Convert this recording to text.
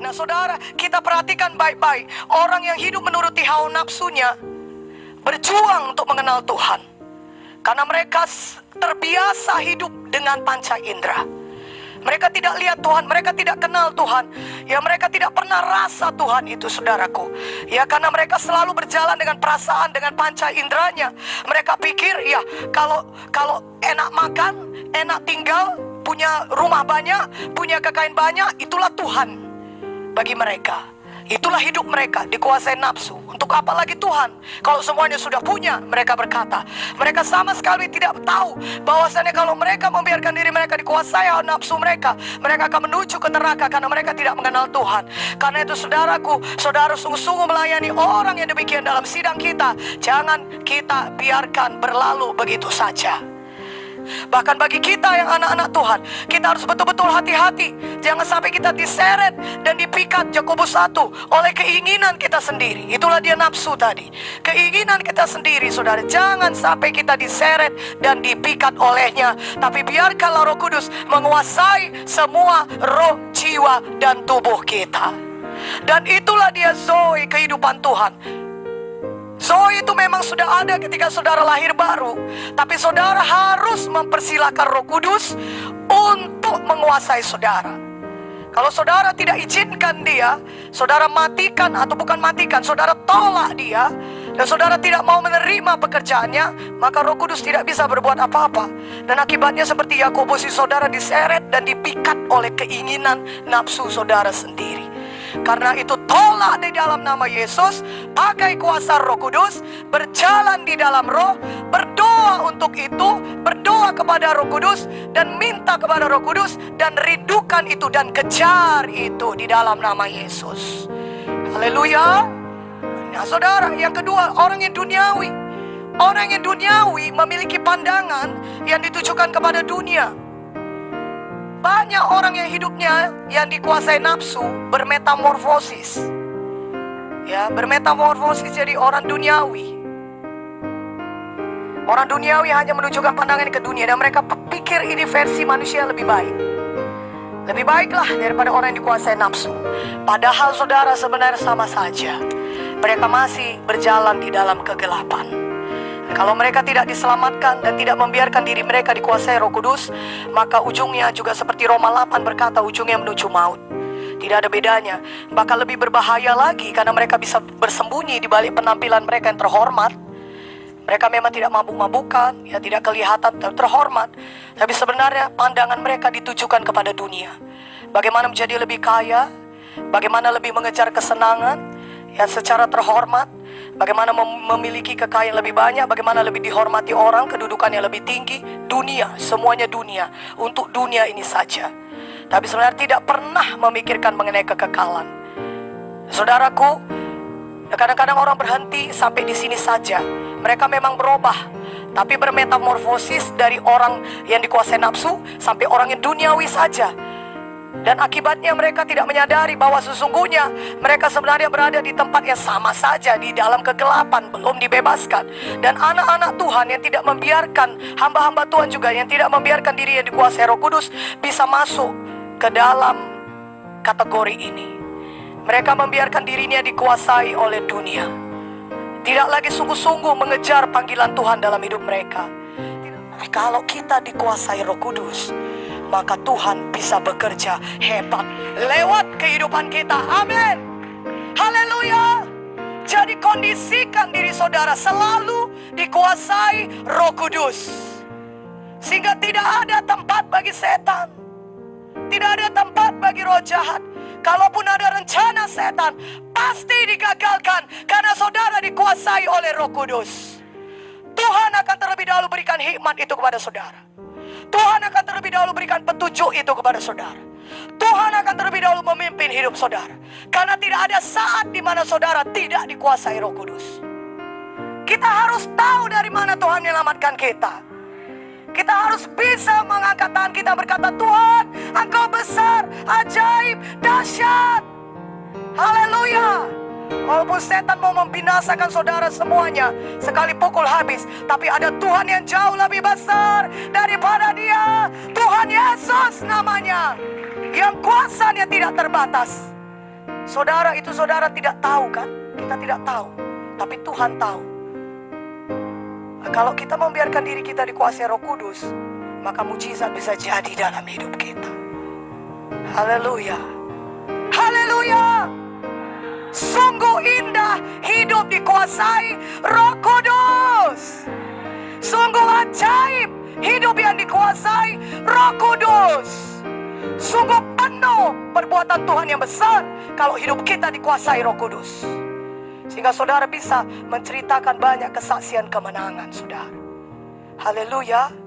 Nah saudara, kita perhatikan baik-baik. Orang yang hidup menuruti hawa nafsunya berjuang untuk mengenal Tuhan, karena mereka terbiasa hidup dengan panca indera. Mereka tidak lihat Tuhan, mereka tidak kenal Tuhan. Ya, mereka tidak pernah rasa Tuhan itu, saudaraku. Ya, karena mereka selalu berjalan dengan perasaan, dengan panca inderanya. Mereka pikir, ya, kalau enak makan, enak tinggal, punya rumah banyak, punya kekayaan banyak, itulah Tuhan bagi mereka. Itulah hidup mereka, dikuasai nafsu. Untuk apa lagi Tuhan kalau semuanya sudah punya? Mereka berkata. Mereka sama sekali tidak tahu bahwasanya kalau mereka membiarkan diri mereka dikuasai hawa nafsu mereka, mereka akan menuju ke neraka karena mereka tidak mengenal Tuhan. Karena itu saudaraku, saudara sungguh-sungguh melayani orang yang demikian dalam sidang kita. Jangan kita biarkan berlalu begitu saja. Bahkan bagi kita yang anak-anak Tuhan, kita harus betul-betul hati-hati. Jangan sampai kita diseret dan dipikat, Yakobus 1, oleh keinginan kita sendiri. Itulah dia nafsu tadi, keinginan kita sendiri, saudara. Jangan sampai kita diseret dan dipikat olehnya, tapi biarkanlah Roh Kudus menguasai semua roh, jiwa, dan tubuh kita. Dan itulah dia Zoe, kehidupan Tuhan. Zoe itu memang sudah ada ketika saudara lahir baru, tapi saudara harus mempersilahkan Roh Kudus untuk menguasai saudara. Kalau saudara tidak izinkan dia, saudara matikan, atau bukan matikan, saudara tolak dia, dan saudara tidak mau menerima pekerjaannya, maka Roh Kudus tidak bisa berbuat apa-apa. Dan akibatnya seperti Yakobus, saudara diseret dan dipikat oleh keinginan nafsu saudara sendiri. Karena itu tolak di dalam nama Yesus, pakai kuasa Roh Kudus, berjalan di dalam Roh, berdoa untuk itu, berdoa kepada Roh Kudus, dan minta kepada Roh Kudus, dan rindukan itu, dan kejar itu di dalam nama Yesus. Haleluya. Nah saudara, yang kedua, orang yang duniawi. Orang yang duniawi memiliki pandangan yang ditujukan kepada dunia. Banyak orang yang hidupnya yang dikuasai nafsu bermetamorfosis. Ya, bermetamorfosis jadi orang duniawi. Orang duniawi hanya menunjukkan pandangan ke dunia, dan mereka pikir ini versi manusia lebih baik. Lebih baiklah daripada orang yang dikuasai nafsu. Padahal saudara, sebenarnya sama saja. Mereka masih berjalan di dalam kegelapan. Kalau mereka tidak diselamatkan dan tidak membiarkan diri mereka dikuasai Roh Kudus, maka ujungnya juga seperti Roma 8 berkata, ujungnya menuju maut. Tidak ada bedanya, bahkan lebih berbahaya lagi, karena mereka bisa bersembunyi di balik penampilan mereka yang terhormat. Mereka memang tidak mabuk-mabukan, ya, tidak kelihatan terhormat, tapi sebenarnya pandangan mereka ditujukan kepada dunia. Bagaimana menjadi lebih kaya, bagaimana lebih mengejar kesenangan, ya, secara terhormat. Bagaimana memiliki kekayaan lebih banyak, bagaimana lebih dihormati orang, kedudukannya lebih tinggi. Dunia, semuanya dunia, untuk dunia ini saja. Tapi sebenarnya tidak pernah memikirkan mengenai kekekalan. Saudaraku, kadang-kadang orang berhenti sampai di sini saja. Mereka memang berubah, tapi bermetamorfosis dari orang yang dikuasai nafsu sampai orang yang duniawi saja. Dan akibatnya mereka tidak menyadari bahwa sesungguhnya mereka sebenarnya berada di tempat yang sama saja, di dalam kegelapan, belum dibebaskan. Dan anak-anak Tuhan yang tidak membiarkan, hamba-hamba Tuhan juga yang tidak membiarkan diri yang dikuasai Roh Kudus bisa masuk ke dalam kategori ini. Mereka membiarkan dirinya dikuasai oleh dunia, tidak lagi sungguh-sungguh mengejar panggilan Tuhan dalam hidup mereka. Kalau kita dikuasai Roh Kudus, maka Tuhan bisa bekerja hebat lewat kehidupan kita. Amin. Haleluya. Jadi kondisikan diri saudara selalu dikuasai Roh Kudus, sehingga tidak ada tempat bagi setan, tidak ada tempat bagi roh jahat. Kalaupun ada rencana setan, pasti digagalkan karena saudara dikuasai oleh Roh Kudus. Tuhan akan terlebih dahulu berikan hikmat itu kepada saudara. Tuhan akan terlebih dahulu berikan petunjuk itu kepada saudara. Tuhan akan terlebih dahulu memimpin hidup saudara. Karena tidak ada saat di mana saudara tidak dikuasai Roh Kudus. Kita harus tahu dari mana Tuhan menyelamatkan kita. Kita harus bisa mengangkat tangan kita berkata, Tuhan, Engkau besar, ajaib, dahsyat. Haleluya. Walaupun setan mau membinasakan saudara semuanya, sekali pukul habis, tapi ada Tuhan yang jauh lebih besar daripada dia. Tuhan Yesus namanya, yang kuasanya tidak terbatas. Saudara, itu saudara tidak tahu kan? Kita tidak tahu, tapi Tuhan tahu. Kalau kita membiarkan diri kita dikuasai Roh Kudus, maka mujizat bisa jadi dalam hidup kita. Haleluya. Haleluya. Sungguh indah hidup dikuasai Roh Kudus. Sungguh ajaib hidup yang dikuasai Roh Kudus. Sungguh penuh perbuatan Tuhan yang besar kalau hidup kita dikuasai Roh Kudus. Sehingga saudara bisa menceritakan banyak kesaksian kemenangan, saudara. Haleluya.